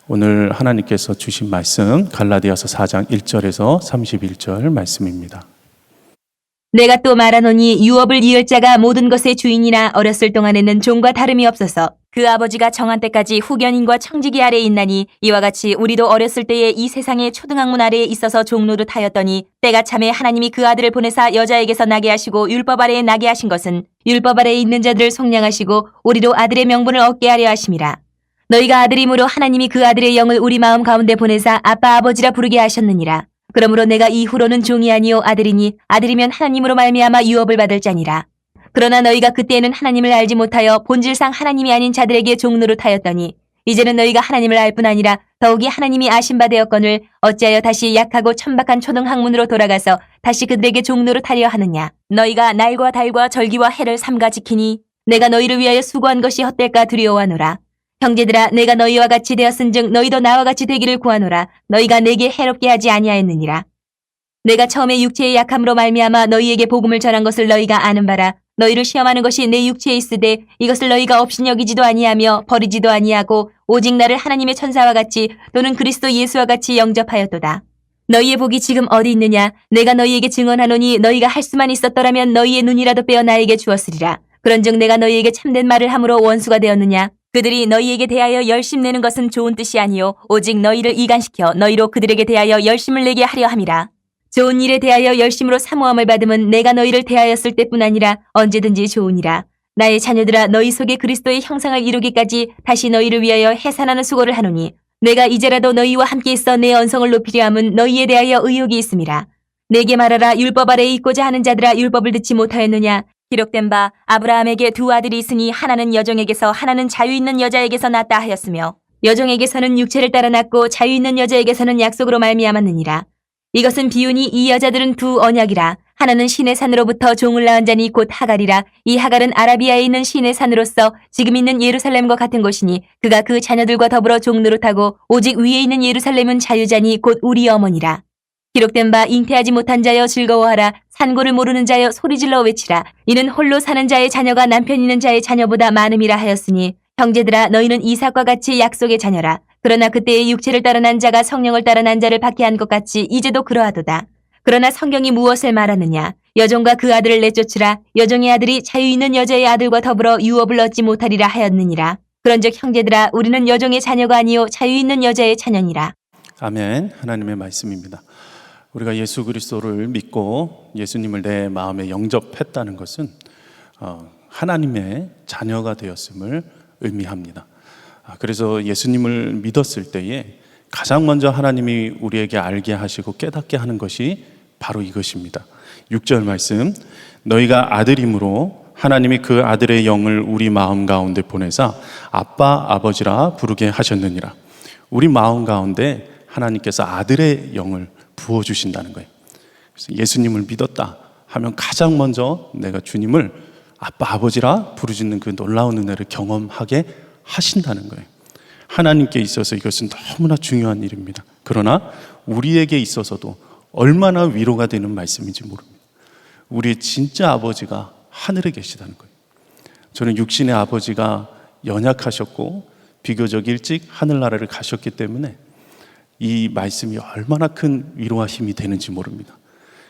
오늘 하나님께서 주신 말씀 갈라디아서 4장 1절에서 31절 말씀입니다. 내가 또 말하노니 유업을 이을 자가 모든 것의 주인이나 어렸을 동안에는 종과 다름이 없어서 그 아버지가 정한 때까지 후견인과 청지기 아래에 있나니 이와 같이 우리도 어렸을 때에 이 세상의 초등학문 아래에 있어서 종노릇 하였더니 때가 참에 하나님이 그 아들을 보내사 여자에게서 나게 하시고 율법 아래에 나게 하신 것은 율법 아래에 있는 자들을 속량하시고 우리로 아들의 명분을 얻게 하려 하심이라. 너희가 아들이므로 하나님이 그 아들의 영을 우리 마음 가운데 보내사 아빠 아버지라 부르게 하셨느니라. 그러므로 내가 이후로는 종이 아니요 아들이니 아들이면 하나님으로 말미암아 유업을 받을 자니라. 그러나 너희가 그때에는 하나님을 알지 못하여 본질상 하나님이 아닌 자들에게 종노릇하였더니 이제는 너희가 하나님을 알 뿐 아니라 더욱이 하나님이 아신 바 되었거늘 어찌하여 다시 약하고 천박한 초등학문으로 돌아가서 다시 그들에게 종노릇하려 하느냐. 너희가 날과 달과 절기와 해를 삼가 지키니 내가 너희를 위하여 수고한 것이 헛될까 두려워하노라. 형제들아 내가 너희와 같이 되었은즉 너희도 나와 같이 되기를 구하노라. 너희가 내게 해롭게 하지 아니하였느니라. 내가 처음에 육체의 약함으로 말미암아 너희에게 복음을 전한 것을 너희가 아는 바라. 너희를 시험하는 것이 내 육체에 있으되 이것을 너희가 업신여기지도 아니하며 버리지도 아니하고 오직 나를 하나님의 천사와 같이 또는 그리스도 예수와 같이 영접하였도다. 너희의 복이 지금 어디 있느냐. 내가 너희에게 증언하노니 너희가 할 수만 있었더라면 너희의 눈이라도 빼어 나에게 주었으리라. 그런즉 내가 너희에게 참된 말을 함으로 원수가 되었느냐. 그들이 너희에게 대하여 열심내는 것은 좋은 뜻이 아니요 오직 너희를 이간시켜 너희로 그들에게 대하여 열심을 내게 하려 함이라. 좋은 일에 대하여 열심으로 사모함을 받음은 내가 너희를 대하였을 때뿐 아니라 언제든지 좋으니라. 나의 자녀들아 너희 속에 그리스도의 형상을 이루기까지 다시 너희를 위하여 해산하는 수고를 하노니 내가 이제라도 너희와 함께 있어 내 언성을 높이려 함은 너희에 대하여 의욕이 있음이라. 내게 말하라. 율법 아래에 있고자 하는 자들아 율법을 듣지 못하였느냐. 기록된 바 아브라함에게 두 아들이 있으니 하나는 여종에게서 하나는 자유 있는 여자에게서 낳았다 하였으며 여종에게서는 육체를 따라 낳고 자유 있는 여자에게서는 약속으로 말미암았느니라. 이것은 비유니 이 여자들은 두 언약이라. 하나는 신의 산으로부터 종을 낳은 자니 곧 하갈이라. 이 하갈은 아라비아에 있는 신의 산으로서 지금 있는 예루살렘과 같은 곳이니 그가 그 자녀들과 더불어 종노릇하고 오직 위에 있는 예루살렘은 자유자니 곧 우리 어머니라. 기록된 바 잉태하지 못한 자여 즐거워하라. 산고를 모르는 자여 소리질러 외치라. 이는 홀로 사는 자의 자녀가 남편 있는 자의 자녀보다 많음이라 하였으니 형제들아 너희는 이삭과 같이 약속의 자녀라. 그러나 그때의 육체를 따라 난 자가 성령을 따라 난 자를 박해한 것 같이 이제도 그러하도다. 그러나 성경이 무엇을 말하느냐. 여종과 그 아들을 내쫓으라. 여종의 아들이 자유 있는 여자의 아들과 더불어 유업을 얻지 못하리라 하였느니라. 그런즉 형제들아 우리는 여종의 자녀가 아니요 자유 있는 여자의 자녀니라. 아멘. 하나님의 말씀입니다. 우리가 예수 그리스도를 믿고 예수님을 내 마음에 영접했다는 것은 하나님의 자녀가 되었음을 의미합니다. 그래서 예수님을 믿었을 때에 가장 먼저 하나님이 우리에게 알게 하시고 깨닫게 하는 것이 바로 이것입니다. 6절 말씀, 너희가 아들이므로 하나님이 그 아들의 영을 우리 마음 가운데 보내사 아빠 아버지라 부르게 하셨느니라. 우리 마음 가운데 하나님께서 아들의 영을 부어주신다는 거예요. 그래서 예수님을 믿었다 하면 가장 먼저 내가 주님을 아빠 아버지라 부르짖는 그 놀라운 은혜를 경험하게 하신다는 거예요. 하나님께 있어서 이것은 너무나 중요한 일입니다. 그러나 우리에게 있어서도 얼마나 위로가 되는 말씀인지 모릅니다. 우리의 진짜 아버지가 하늘에 계시다는 거예요. 저는 육신의 아버지가 연약하셨고 비교적 일찍 하늘나라를 가셨기 때문에 이 말씀이 얼마나 큰 위로와 힘이 되는지 모릅니다.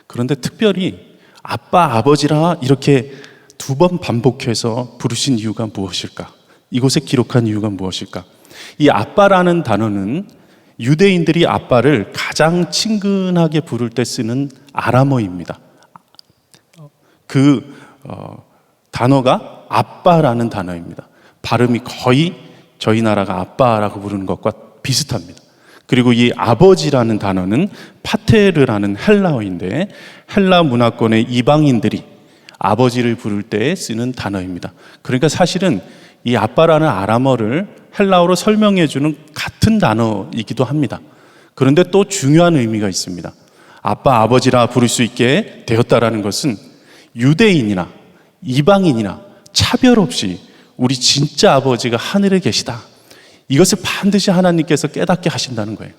그런데 특별히 아빠, 아버지라 이렇게 두 번 반복해서 부르신 이유가 무엇일까? 이곳에 기록한 이유가 무엇일까? 이 아빠라는 단어는 유대인들이 아빠를 가장 친근하게 부를 때 쓰는 아람어입니다. 그 단어가 아빠라는 단어입니다. 발음이 거의 저희 나라가 아빠라고 부르는 것과 비슷합니다. 그리고 이 아버지라는 단어는 파테르라는 헬라어인데 헬라 문화권의 이방인들이 아버지를 부를 때 쓰는 단어입니다. 그러니까 사실은 이 아빠라는 아람어를 헬라어로 설명해주는 같은 단어이기도 합니다. 그런데 또 중요한 의미가 있습니다. 아빠, 아버지라 부를 수 있게 되었다라는 것은 유대인이나 이방인이나 차별 없이 우리 진짜 아버지가 하늘에 계시다. 이것을 반드시 하나님께서 깨닫게 하신다는 거예요.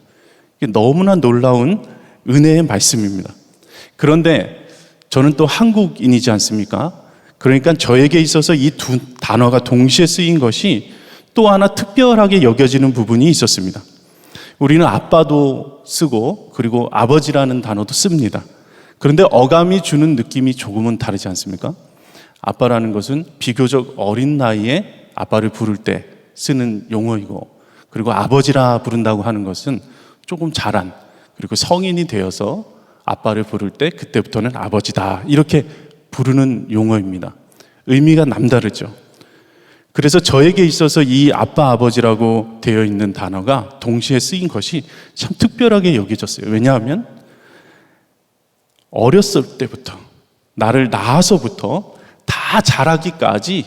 이게 너무나 놀라운 은혜의 말씀입니다. 그런데 저는 또 한국인이지 않습니까? 그러니까 저에게 있어서 이 두 단어가 동시에 쓰인 것이 또 하나 특별하게 여겨지는 부분이 있었습니다. 우리는 아빠도 쓰고 그리고 아버지라는 단어도 씁니다. 그런데 어감이 주는 느낌이 조금은 다르지 않습니까? 아빠라는 것은 비교적 어린 나이에 아빠를 부를 때 쓰는 용어이고, 그리고 아버지라 부른다고 하는 것은 조금 자란, 그리고 성인이 되어서 아빠를 부를 때 그때부터는 아버지다 이렇게 부르는 용어입니다. 의미가 남다르죠. 그래서 저에게 있어서 이 아빠 아버지라고 되어 있는 단어가 동시에 쓰인 것이 참 특별하게 여겨졌어요. 왜냐하면 어렸을 때부터, 나를 낳아서부터 다 자라기까지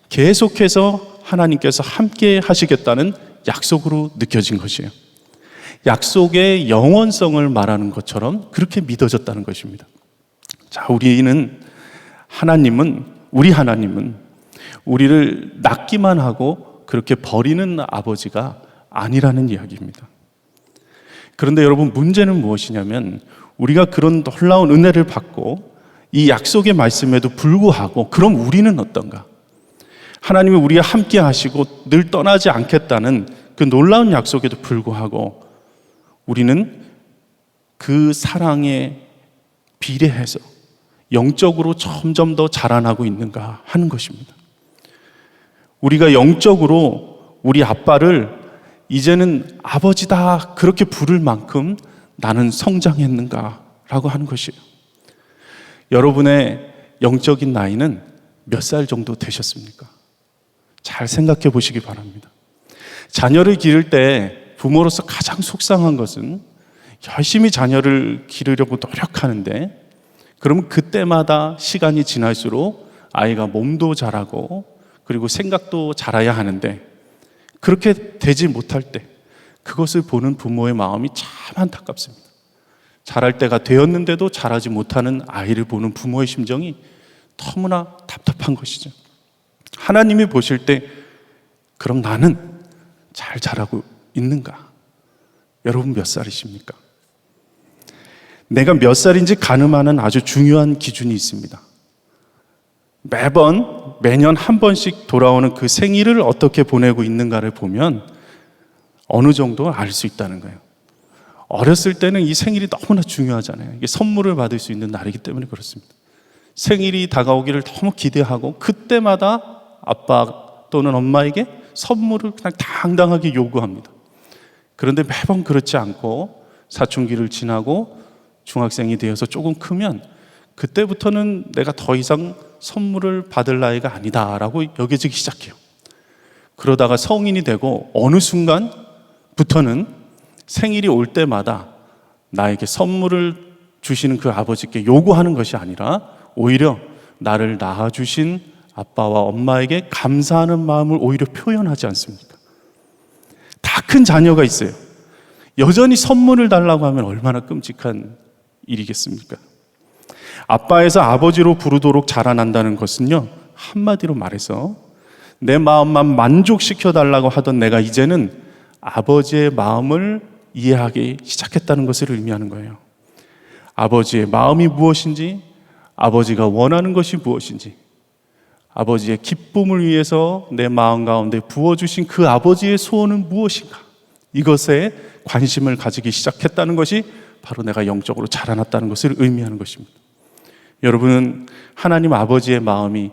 계속해서 하나님께서 함께 하시겠다는 약속으로 느껴진 것이에요. 약속의 영원성을 말하는 것처럼 그렇게 믿어졌다는 것입니다. 자, 우리 하나님은 우리를 낳기만 하고 그렇게 버리는 아버지가 아니라는 이야기입니다. 그런데 여러분, 문제는 무엇이냐면 우리가 그런 놀라운 은혜를 받고 이 약속의 말씀에도 불구하고 그럼 우리는 어떤가? 하나님이 우리와 함께 하시고 늘 떠나지 않겠다는 그 놀라운 약속에도 불구하고 우리는 그 사랑에 비례해서 영적으로 점점 더 자라나고 있는가 하는 것입니다. 우리가 영적으로 우리 아빠를 이제는 아버지다 그렇게 부를 만큼 나는 성장했는가 라고 하는 것이에요. 여러분의 영적인 나이는 몇 살 정도 되셨습니까? 잘 생각해 보시기 바랍니다. 자녀를 기를 때 부모로서 가장 속상한 것은 열심히 자녀를 기르려고 노력하는데, 그러면 그때마다 시간이 지날수록 아이가 몸도 자라고 그리고 생각도 자라야 하는데 그렇게 되지 못할 때 그것을 보는 부모의 마음이 참 안타깝습니다. 자랄 때가 되었는데도 자라지 못하는 아이를 보는 부모의 심정이 너무나 답답한 것이죠. 하나님이 보실 때 그럼 나는 잘 자라고 있는가? 여러분 몇 살이십니까? 내가 몇 살인지 가늠하는 아주 중요한 기준이 있습니다. 매년 한 번씩 돌아오는 그 생일을 어떻게 보내고 있는가를 보면 어느 정도 알 수 있다는 거예요. 어렸을 때는 이 생일이 너무나 중요하잖아요. 이게 선물을 받을 수 있는 날이기 때문에 그렇습니다. 생일이 다가오기를 너무 기대하고 그때마다 아빠 또는 엄마에게 선물을 그냥 당당하게 요구합니다. 그런데 매번 그렇지 않고 사춘기를 지나고 중학생이 되어서 조금 크면 그때부터는 내가 더 이상 선물을 받을 나이가 아니다라고 여겨지기 시작해요. 그러다가 성인이 되고 어느 순간부터는 생일이 올 때마다 나에게 선물을 주시는 그 아버지께 요구하는 것이 아니라 오히려 나를 낳아주신 아빠와 엄마에게 감사하는 마음을 오히려 표현하지 않습니까? 다 큰 자녀가 있어요. 여전히 선물을 달라고 하면 얼마나 끔찍한 일이겠습니까? 아빠에서 아버지로 부르도록 자라난다는 것은요, 한마디로 말해서 내 마음만 만족시켜 달라고 하던 내가 이제는 아버지의 마음을 이해하기 시작했다는 것을 의미하는 거예요. 아버지의 마음이 무엇인지, 아버지가 원하는 것이 무엇인지, 아버지의 기쁨을 위해서 내 마음 가운데 부어주신 그 아버지의 소원은 무엇인가, 이것에 관심을 가지기 시작했다는 것이 바로 내가 영적으로 자라났다는 것을 의미하는 것입니다. 여러분은 하나님 아버지의 마음에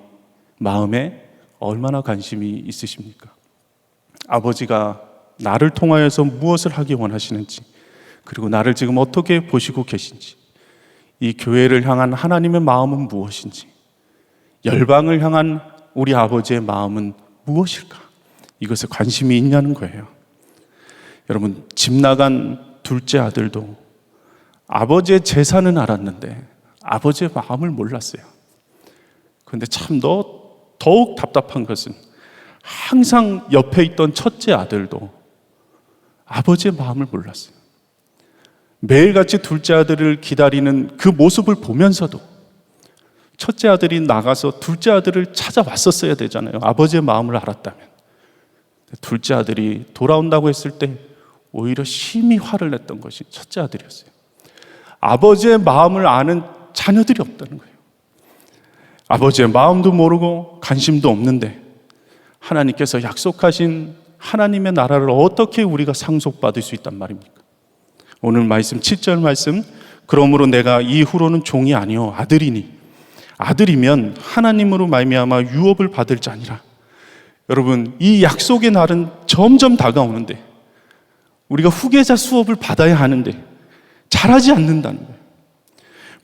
얼마나 관심이 있으십니까? 아버지가 나를 통하여서 무엇을 하기 원하시는지, 그리고 나를 지금 어떻게 보시고 계신지, 이 교회를 향한 하나님의 마음은 무엇인지, 열방을 향한 우리 아버지의 마음은 무엇일까? 이것에 관심이 있냐는 거예요. 여러분, 집 나간 둘째 아들도 아버지의 재산은 알았는데 아버지의 마음을 몰랐어요. 그런데 참 더욱 답답한 것은 항상 옆에 있던 첫째 아들도 아버지의 마음을 몰랐어요. 매일같이 둘째 아들을 기다리는 그 모습을 보면서도 첫째 아들이 나가서 둘째 아들을 찾아왔었어야 되잖아요. 아버지의 마음을 알았다면. 둘째 아들이 돌아온다고 했을 때 오히려 심히 화를 냈던 것이 첫째 아들이었어요. 아버지의 마음을 아는 자녀들이 없다는 거예요. 아버지의 마음도 모르고 관심도 없는데 하나님께서 약속하신 하나님의 나라를 어떻게 우리가 상속받을 수 있단 말입니까? 오늘 말씀 7절 말씀, 그러므로 내가 이후로는 종이 아니요 아들이니 아들이면 하나님으로 말미암아 유업을 받을 자니라. 여러분, 이 약속의 날은 점점 다가오는데 우리가 후계자 수업을 받아야 하는데 잘하지 않는다는 거예요.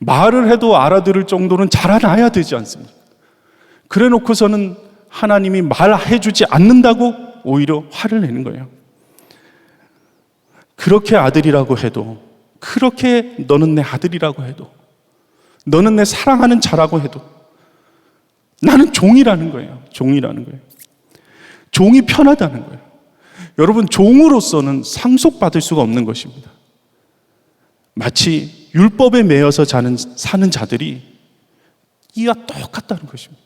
말을 해도 알아들을 정도는 잘알아야 되지 않습니까? 그래 놓고서는 하나님이 말해주지 않는다고 오히려 화를 내는 거예요. 그렇게 아들이라고 해도, 그렇게 너는 내 아들이라고 해도, 너는 내 사랑하는 자라고 해도 나는 종이라는 거예요. 종이라는 거예요. 종이 편하다는 거예요. 여러분, 종으로서는 상속받을 수가 없는 것입니다. 마치 율법에 매여서 사는 자들이 이와 똑같다는 것입니다.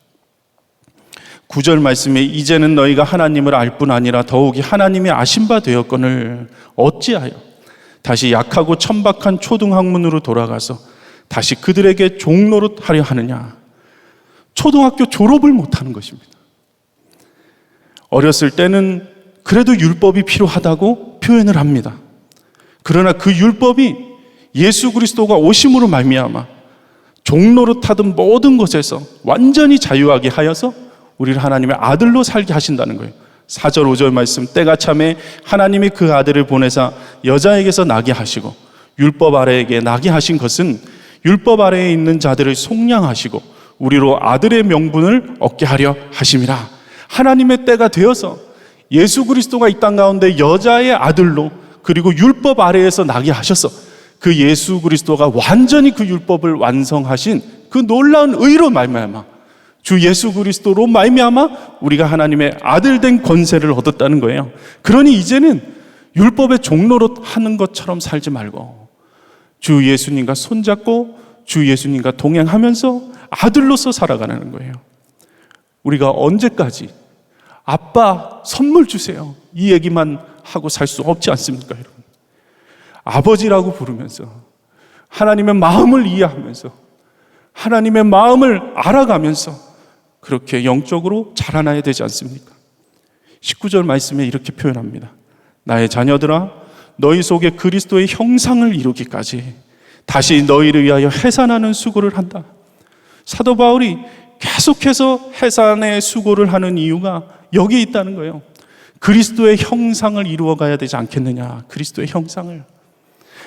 9절 말씀에 이제는 너희가 하나님을 알 뿐 아니라 더욱이 하나님의 아신 바 되었거늘 어찌하여 다시 약하고 천박한 초등학문으로 돌아가서 다시 그들에게 종노릇하려 하느냐. 초등학교 졸업을 못하는 것입니다. 어렸을 때는 그래도 율법이 필요하다고 표현을 합니다. 그러나 그 율법이 예수 그리스도가 오심으로 말미암아 종노릇하던 모든 것에서 완전히 자유하게 하여서 우리를 하나님의 아들로 살게 하신다는 거예요. 4절 5절 말씀, 때가 참에 하나님이 그 아들을 보내사 여자에게서 나게 하시고 율법 아래에게 나게 하신 것은 율법 아래에 있는 자들을 속량하시고 우리로 아들의 명분을 얻게 하려 하심이라. 하나님의 때가 되어서 예수 그리스도가 이 땅 가운데 여자의 아들로, 그리고 율법 아래에서 나게 하셔서 그 예수 그리스도가 완전히 그 율법을 완성하신 그 놀라운 의로 말미암아 주 예수 그리스도로 말미암아 우리가 하나님의 아들 된 권세를 얻었다는 거예요. 그러니 이제는 율법의 종노릇 하는 것처럼 살지 말고 주 예수님과 손잡고 주 예수님과 동행하면서 아들로서 살아가는 거예요. 우리가 언제까지 아빠 선물 주세요 이 얘기만 하고 살 수 없지 않습니까, 여러분? 아버지라고 부르면서 하나님의 마음을 이해하면서 하나님의 마음을 알아가면서 그렇게 영적으로 자라나야 되지 않습니까? 19절 말씀에 이렇게 표현합니다. 나의 자녀들아, 너희 속에 그리스도의 형상을 이루기까지 다시 너희를 위하여 해산하는 수고를 한다. 사도 바울이 계속해서 해산의 수고를 하는 이유가 여기에 있다는 거예요. 그리스도의 형상을 이루어가야 되지 않겠느냐. 그리스도의 형상을.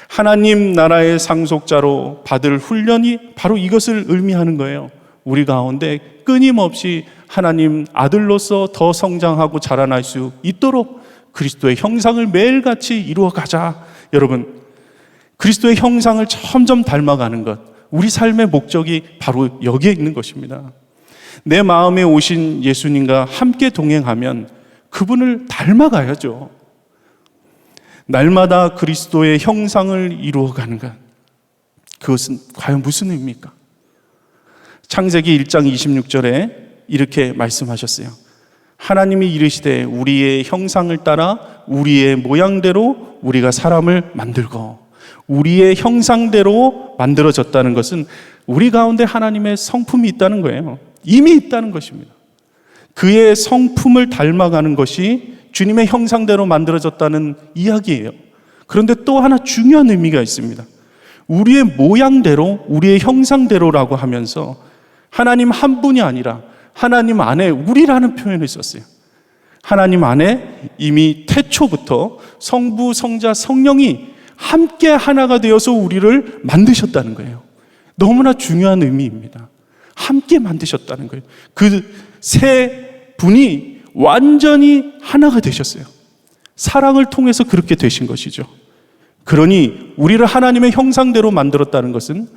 하나님 나라의 상속자로 받을 훈련이 바로 이것을 의미하는 거예요. 우리 가운데 끊임없이 하나님 아들로서 더 성장하고 자라날 수 있도록 그리스도의 형상을 매일같이 이루어가자. 여러분, 그리스도의 형상을 점점 닮아가는 것, 우리 삶의 목적이 바로 여기에 있는 것입니다. 내 마음에 오신 예수님과 함께 동행하면 그분을 닮아가야죠. 날마다 그리스도의 형상을 이루어가는 것, 그것은 과연 무슨 의미입니까? 창세기 1장 26절에 이렇게 말씀하셨어요. 하나님이 이르시되 우리의 형상을 따라 우리의 모양대로 우리가 사람을 만들고, 우리의 형상대로 만들어졌다는 것은 우리 가운데 하나님의 성품이 있다는 거예요. 이미 있다는 것입니다. 그의 성품을 닮아가는 것이 주님의 형상대로 만들어졌다는 이야기예요. 그런데 또 하나 중요한 의미가 있습니다. 우리의 모양대로, 우리의 형상대로라고 하면서 하나님 한 분이 아니라 하나님 안에 우리라는 표현을 썼어요. 하나님 안에 이미 태초부터 성부, 성자, 성령이 함께 하나가 되어서 우리를 만드셨다는 거예요. 너무나 중요한 의미입니다. 함께 만드셨다는 거예요. 그 세 분이 완전히 하나가 되셨어요. 사랑을 통해서 그렇게 되신 것이죠. 그러니 우리를 하나님의 형상대로 만들었다는 것은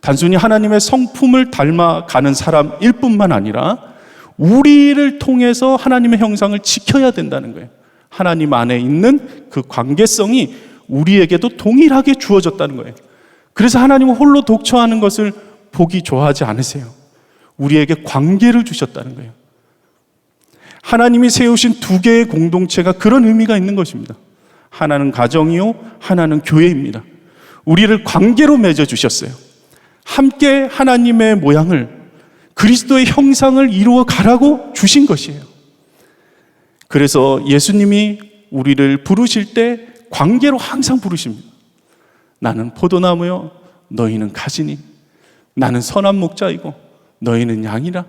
단순히 하나님의 성품을 닮아가는 사람일 뿐만 아니라 우리를 통해서 하나님의 형상을 지켜야 된다는 거예요. 하나님 안에 있는 그 관계성이 우리에게도 동일하게 주어졌다는 거예요. 그래서 하나님은 홀로 독처하는 것을 보기 좋아하지 않으세요. 우리에게 관계를 주셨다는 거예요. 하나님이 세우신 두 개의 공동체가 그런 의미가 있는 것입니다. 하나는 가정이요, 하나는 교회입니다. 우리를 관계로 맺어주셨어요. 함께 하나님의 모양을, 그리스도의 형상을 이루어 가라고 주신 것이에요. 그래서 예수님이 우리를 부르실 때 관계로 항상 부르십니다. 나는 포도나무요, 너희는 가지니. 나는 선한 목자이고 너희는 양이라.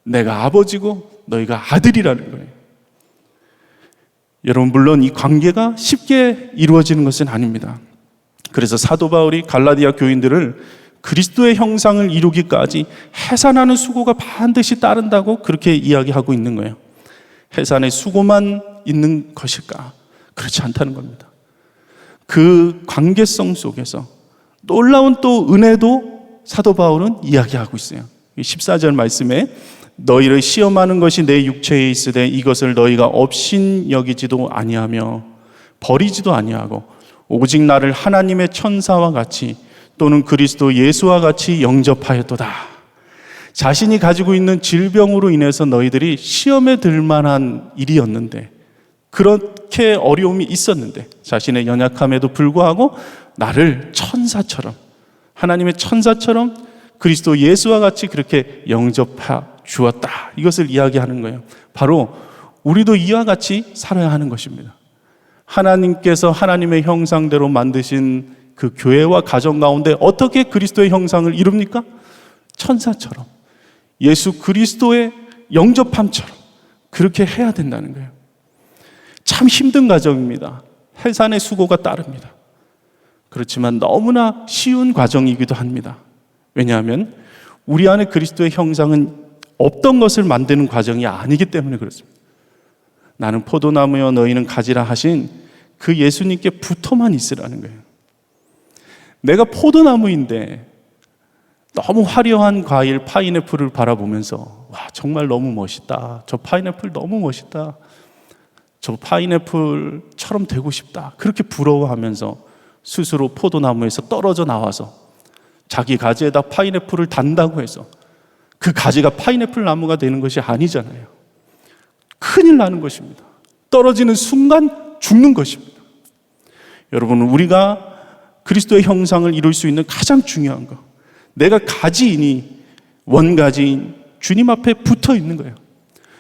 내가 아버지고 너희가 아들이라는 거예요. 여러분, 물론 이 관계가 쉽게 이루어지는 것은 아닙니다. 그래서 사도 바울이 갈라디아 교인들을 그리스도의 형상을 이루기까지 해산하는 수고가 반드시 따른다고 그렇게 이야기하고 있는 거예요. 해산의 수고만 있는 것일까? 그렇지 않다는 겁니다. 그 관계성 속에서 놀라운 또 은혜도 사도 바울은 이야기하고 있어요. 14절 말씀에 너희를 시험하는 것이 내 육체에 있으되 이것을 너희가 업신 여기지도 아니하며 버리지도 아니하고 오직 나를 하나님의 천사와 같이 또는 그리스도 예수와 같이 영접하였도다. 자신이 가지고 있는 질병으로 인해서 너희들이 시험에 들 만한 일이었는데, 그렇게 어려움이 있었는데 자신의 연약함에도 불구하고 나를 천사처럼, 하나님의 천사처럼 그리스도 예수와 같이 그렇게 영접해 주었다. 이것을 이야기하는 거예요. 바로 우리도 이와 같이 살아야 하는 것입니다. 하나님께서 하나님의 형상대로 만드신 그 교회와 가정 가운데 어떻게 그리스도의 형상을 이룹니까? 천사처럼, 예수 그리스도의 영접함처럼 그렇게 해야 된다는 거예요. 참 힘든 과정입니다. 해산의 수고가 따릅니다. 그렇지만 너무나 쉬운 과정이기도 합니다. 왜냐하면 우리 안에 그리스도의 형상은 없던 것을 만드는 과정이 아니기 때문에 그렇습니다. 나는 포도나무여 너희는 가지라 하신 그 예수님께 붙어만 있으라는 거예요. 내가 포도나무인데 너무 화려한 과일 파인애플을 바라보면서 와, 정말 너무 멋있다. 저 파인애플 너무 멋있다. 저 파인애플처럼 되고 싶다. 그렇게 부러워하면서 스스로 포도나무에서 떨어져 나와서 자기 가지에다 파인애플을 단다고 해서 그 가지가 파인애플 나무가 되는 것이 아니잖아요. 큰일 나는 것입니다. 떨어지는 순간 죽는 것입니다. 여러분, 우리가 그리스도의 형상을 이룰 수 있는 가장 중요한 것, 내가 가지이니 원가지인 주님 앞에 붙어 있는 거예요.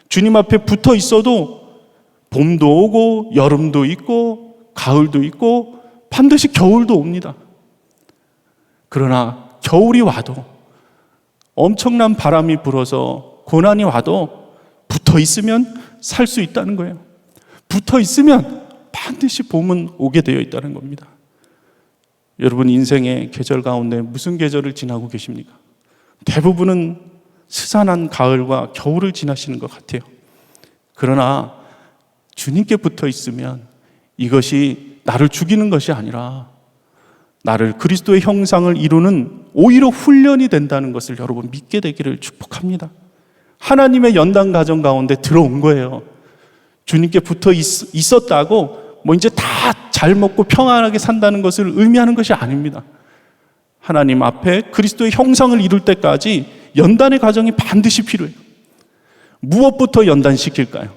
주님 앞에 붙어 있어도 봄도 오고 여름도 있고 가을도 있고 반드시 겨울도 옵니다. 그러나 겨울이 와도, 엄청난 바람이 불어서 고난이 와도 붙어 있으면 살 수 있다는 거예요. 붙어 있으면 반드시 봄은 오게 되어 있다는 겁니다. 여러분, 인생의 계절 가운데 무슨 계절을 지나고 계십니까? 대부분은 스산한 가을과 겨울을 지나시는 것 같아요. 그러나 주님께 붙어 있으면 이것이 나를 죽이는 것이 아니라 나를 그리스도의 형상을 이루는 오히려 훈련이 된다는 것을 여러분 믿게 되기를 축복합니다. 하나님의 연단 가정 가운데 들어온 거예요. 주님께 붙어 있었다고 뭐 이제 다 잘 먹고 평안하게 산다는 것을 의미하는 것이 아닙니다. 하나님 앞에 그리스도의 형상을 이룰 때까지 연단의 과정이 반드시 필요해요. 무엇부터 연단시킬까요?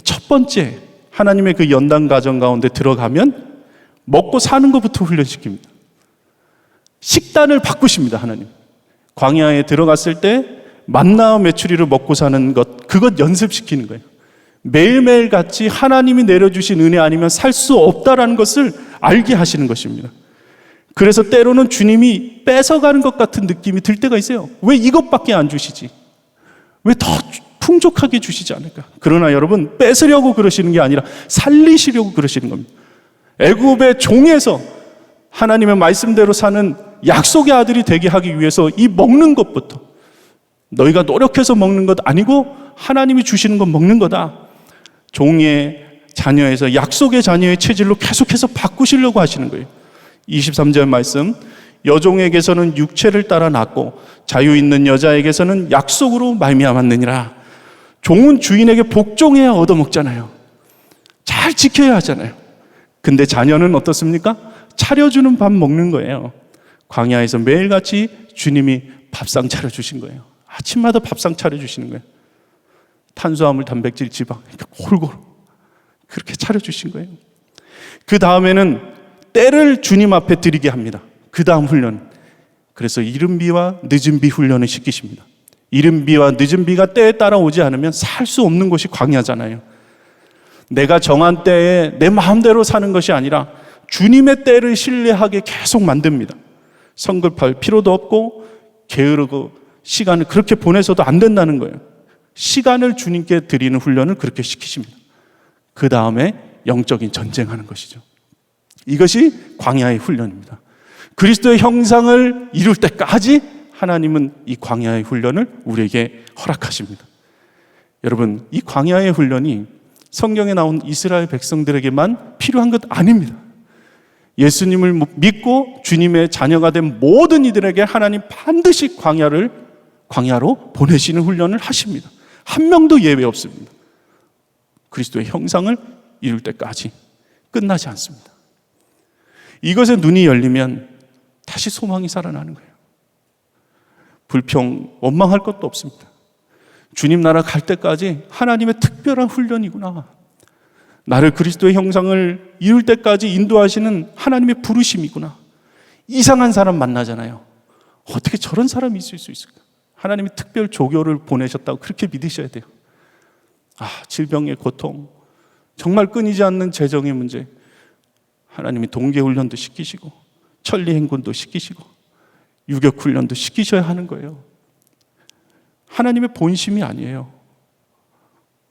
첫 번째, 하나님의 그 연단 과정 가운데 들어가면 먹고 사는 것부터 훈련시킵니다. 식단을 바꾸십니다, 하나님. 광야에 들어갔을 때 만나와 메추리를 먹고 사는 것, 그것 연습시키는 거예요. 매일매일 같이 하나님이 내려주신 은혜 아니면 살 수 없다라는 것을 알게 하시는 것입니다. 그래서 때로는 주님이 뺏어가는 것 같은 느낌이 들 때가 있어요. 왜 이것밖에 안 주시지? 왜 더 풍족하게 주시지 않을까? 그러나 여러분, 뺏으려고 그러시는 게 아니라 살리시려고 그러시는 겁니다. 애굽의 종에서 하나님의 말씀대로 사는 약속의 아들이 되게 하기 위해서 이 먹는 것부터, 너희가 노력해서 먹는 것 아니고 하나님이 주시는 것 먹는 거다. 종의 자녀에서 약속의 자녀의 체질로 계속해서 바꾸시려고 하시는 거예요. 23절 말씀, 여종에게서는 육체를 따라 낳고 자유 있는 여자에게서는 약속으로 말미암았느니라. 종은 주인에게 복종해야 얻어먹잖아요. 잘 지켜야 하잖아요. 근데 자녀는 어떻습니까? 차려주는 밥 먹는 거예요. 광야에서 매일같이 주님이 밥상 차려주신 거예요. 아침마다 밥상 차려주시는 거예요. 탄수화물, 단백질, 지방 골고루 그렇게 차려주신 거예요. 그 다음에는 때를 주님 앞에 드리게 합니다. 그 다음 훈련, 그래서 이른 비와 늦은 비 훈련을 시키십니다. 이른 비와 늦은 비가 때에 따라 오지 않으면 살 수 없는 곳이 광야잖아요. 내가 정한 때에 내 마음대로 사는 것이 아니라 주님의 때를 신뢰하게 계속 만듭니다. 성급할 필요도 없고 게으르고 시간을 그렇게 보내서도 안 된다는 거예요. 시간을 주님께 드리는 훈련을 그렇게 시키십니다. 그 다음에 영적인 전쟁하는 것이죠. 이것이 광야의 훈련입니다. 그리스도의 형상을 이룰 때까지 하나님은 이 광야의 훈련을 우리에게 허락하십니다. 여러분, 이 광야의 훈련이 성경에 나온 이스라엘 백성들에게만 필요한 것 아닙니다. 예수님을 믿고 주님의 자녀가 된 모든 이들에게 하나님 반드시 광야로 보내시는 훈련을 하십니다. 한 명도 예외 없습니다. 그리스도의 형상을 이룰 때까지 끝나지 않습니다. 이것에 눈이 열리면 다시 소망이 살아나는 거예요. 불평, 원망할 것도 없습니다. 주님 나라 갈 때까지 하나님의 특별한 훈련이구나. 나를 그리스도의 형상을 이룰 때까지 인도하시는 하나님의 부르심이구나. 이상한 사람 만나잖아요. 어떻게 저런 사람이 있을 수 있을까? 하나님이 특별 조교를 보내셨다고 그렇게 믿으셔야 돼요. 질병의 고통, 정말 끊이지 않는 재정의 문제, 하나님이 동계훈련도 시키시고 천리행군도 시키시고 유격훈련도 시키셔야 하는 거예요. 하나님의 본심이 아니에요.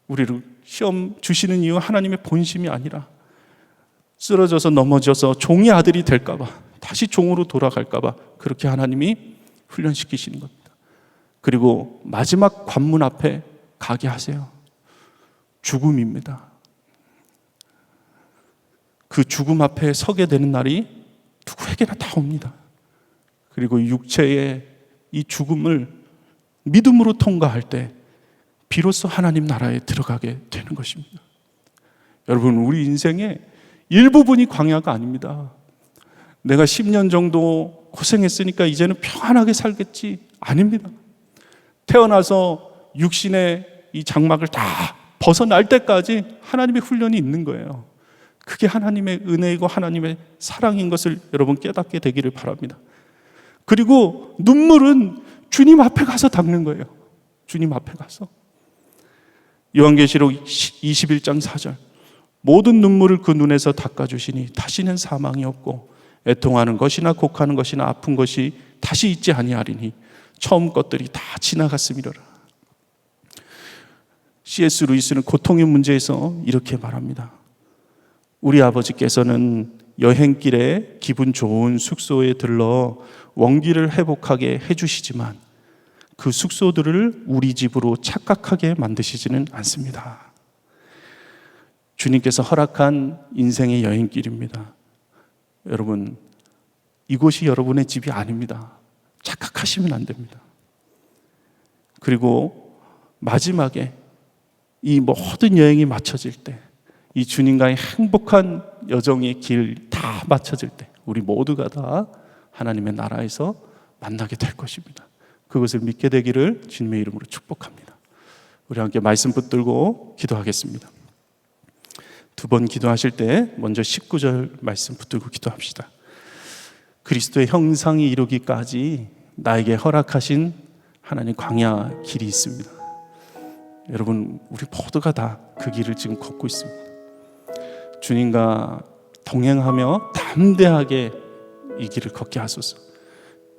우리를 시험 주시는 이유 하나님의 본심이 아니라 쓰러져서 넘어져서 종의 아들이 될까 봐, 다시 종으로 돌아갈까 봐 그렇게 하나님이 훈련시키시는 겁니다. 그리고 마지막 관문 앞에 가게 하세요. 죽음입니다. 그 죽음 앞에 서게 되는 날이 누구에게나 다 옵니다. 그리고 육체의 이 죽음을 믿음으로 통과할 때 비로소 하나님 나라에 들어가게 되는 것입니다. 여러분, 우리 인생의 일부분이 광야가 아닙니다. 내가 10년 정도 고생했으니까 이제는 평안하게 살겠지, 아닙니다. 태어나서 육신의 이 장막을 다 벗어날 때까지 하나님의 훈련이 있는 거예요. 그게 하나님의 은혜이고 하나님의 사랑인 것을 여러분 깨닫게 되기를 바랍니다. 그리고 눈물은 주님 앞에 가서 닦는 거예요. 주님 앞에 가서. 요한계시록 21장 4절, 모든 눈물을 그 눈에서 닦아주시니 다시는 사망이 없고 애통하는 것이나 곡하는 것이나 아픈 것이 다시 있지 아니하리니 처음 것들이 다 지나갔음이로라. C.S. 루이스는 고통의 문제에서 이렇게 말합니다. 우리 아버지께서는 여행길에 기분 좋은 숙소에 들러 원기를 회복하게 해주시지만 그 숙소들을 우리 집으로 착각하게 만드시지는 않습니다. 주님께서 허락한 인생의 여행길입니다. 여러분, 이곳이 여러분의 집이 아닙니다. 착각하시면 안 됩니다. 그리고 마지막에 이 모든 여행이 마쳐질 때, 이 주님과의 행복한 여정의 길 다 마쳐질 때 우리 모두가 다 하나님의 나라에서 만나게 될 것입니다. 그것을 믿게 되기를 주님의 이름으로 축복합니다. 우리 함께 말씀 붙들고 기도하겠습니다. 두 번 기도하실 때 먼저 19절 말씀 붙들고 기도합시다. 그리스도의 형상이 이루기까지 나에게 허락하신 하나님 광야 길이 있습니다. 여러분, 우리 모두가 다 그 길을 지금 걷고 있습니다. 주님과 동행하며 담대하게 이 길을 걷게 하소서.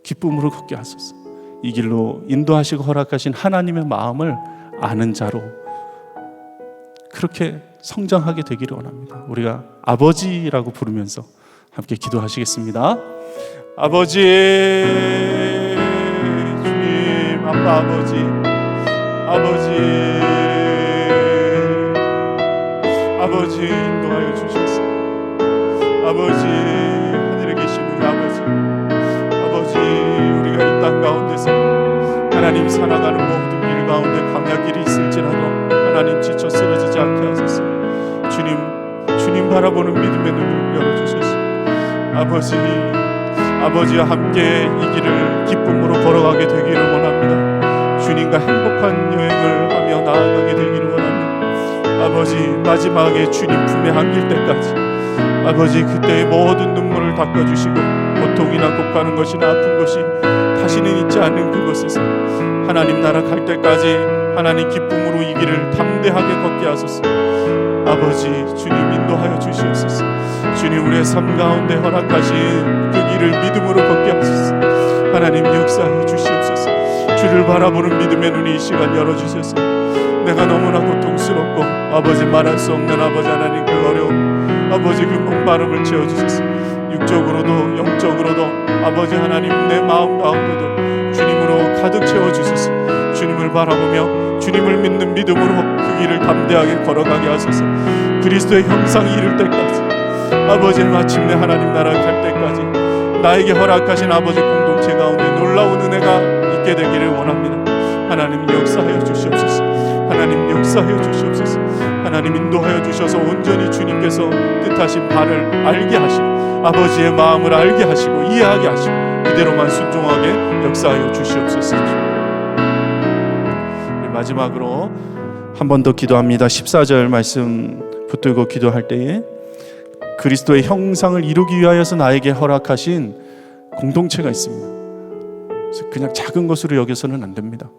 기쁨으로 걷게 하소서. 이 길로 인도하시고 허락하신 하나님의 마음을 아는 자로 그렇게 성장하게 되기를 원합니다. 우리가 아버지라고 부르면서 함께 기도하시겠습니다. 아버지, 주님, 아빠 아버지, 아버지 인도하여 주셔서, 아버지 하늘에 계신 우리 아버지, 우리가 이 땅 가운데서 하나님 살아가는 모든 길 가운데 광야길이 있을지라도 하나님 지쳐 쓰러지지 않게 하소서. 주님 바라보는 믿음의 눈을 열어주소서. 아버지와 함께 이 길을 기쁨으로 걸어가게 되기를 원합니다. 주님과 행복한 여행을 하며 나아가게 되기를 원합니다. 아버지, 마지막에 주님 품에 안길 때까지 아버지 그때의 모든 눈물을 닦아주시고 고통이나 곡하는 것이나 아픈 것이 다시는 있지 않는 그곳에서 하나님 나라 갈 때까지 하나님 기쁨으로 이 길을 담대하게 걷게 하소서. 아버지 주님 인도하여 주시옵소서. 주님 우리의 삶 가운데 허락하신 그 길을 믿음으로 걷게 하소서. 하나님 역사하여 주시옵소서. 주를 바라보는 믿음의 눈이 이 시간 열어주셔서 내가 너무나 고통스럽고 아버지 말할 수 없는 아버지 하나님 그 어려움 아버지 그 목마름을 채워주셔서 육적으로도 영적으로도 아버지 하나님 내 마음 가운데도 주님으로 가득 채워주셔서 주님을 바라보며 주님을 믿는 믿음으로 그 길을 담대하게 걸어가게 하소서. 그리스도의 형상이 이룰 때까지 아버지 마침내 하나님 나라 갈 때까지 나에게 허락하신 아버지 공동체 가운데 놀라운 은혜가 있게 되기를 원합니다. 하나님 역사하여 주시옵소서. 하나님 역사하여 주시옵소서. 하나님 인도하여 주셔서 온전히 주님께서 뜻하신 바를 알게 하시고 아버지의 마음을 알게 하시고 이해하게 하시고 그대로만 순종하게 역사하여 주시옵소서. 마지막으로 한 번 더 기도합니다. 14절 말씀 붙들고 기도할 때에 그리스도의 형상을 이루기 위하여서 나에게 허락하신 공동체가 있습니다. 그래서 그냥 작은 것으로 여겨서는 안 됩니다.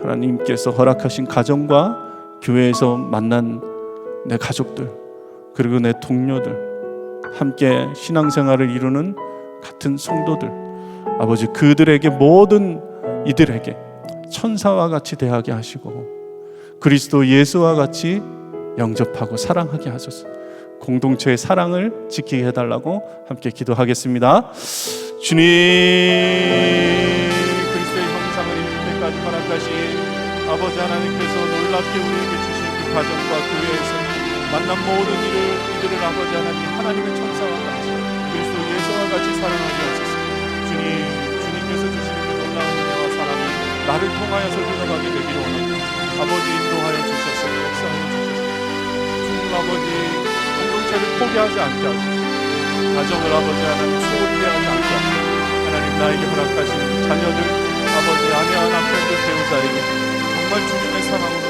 하나님께서 허락하신 가정과 교회에서 만난 내 가족들 그리고 내 동료들 함께 신앙생활을 이루는 같은 성도들 아버지 그들에게 모든 이들에게 천사와 같이 대하게 하시고 그리스도 예수와 같이 영접하고 사랑하게 하소서. 공동체의 사랑을 지키게 해달라고 함께 기도하겠습니다. 주님 그리스도의 형상을 이룰 때까지 허락하신 아버지 하나님께서 놀랍게 우리에게 주신 그 가정과 교회에서 만난 모든 이들을 아버지 하나님 하나님의 천사와 같이 그리스도 예수와 같이 사랑하게 하소서. 주님께서 주시는 그 놀라운 은혜와 사랑이 나를 통하여서 흘러가게 되기를 원합니다. 아버지 인도하여 주셔서 역사하여 주셔서 주님 아버지 공동체를 포기하지 않게 하시고 가정을 아버지 하나님 소홀히 대하지 않게 하시고 하나님 나에게 허락하신 자녀들 아버지 아내와 남편들 배우자에게 정말 주님의 사랑으로